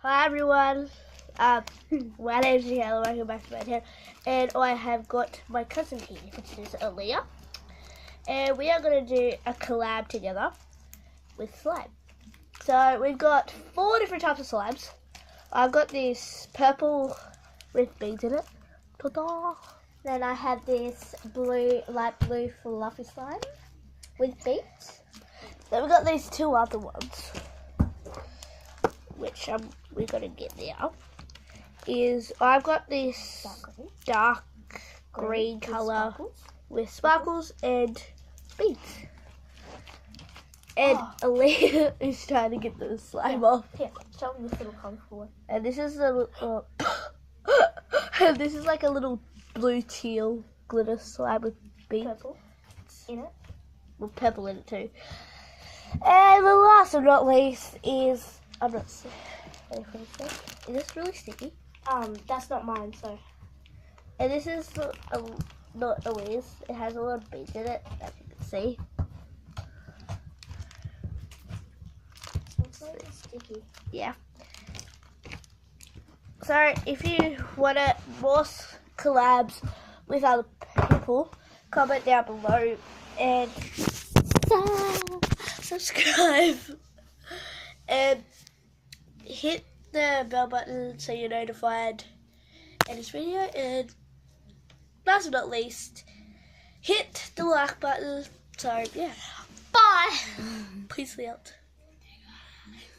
Hi everyone, my name is Michaela, welcome back to my channel, and I have got my cousin here, which is Aliyah, and we are going to do a collab together with slime. So we've got 4 different types of slimes. I've got this purple with beads in it, ta-da! Then I have this blue, light blue fluffy slime with beads. Then we've got these 2 other ones, which we're gonna get now. I've got this dark green colour with sparkles and beads. And Aliyah is trying to get the slime off. Here, show me this little colourful one. And this is the and this is like a little blue teal glitter slime with beads. Purple in it. With purple in it too. And the last but not least is I'm not sure. Is this really sticky? That's not mine, so. And this is not Louise. It has a lot of beads in it, as you can see. It's like sticky. Yeah. So if you want more collabs with other people, comment down below and subscribe and hit the bell button so you're notified in this video, and last but not least, hit the like button. So yeah, bye. Peace out.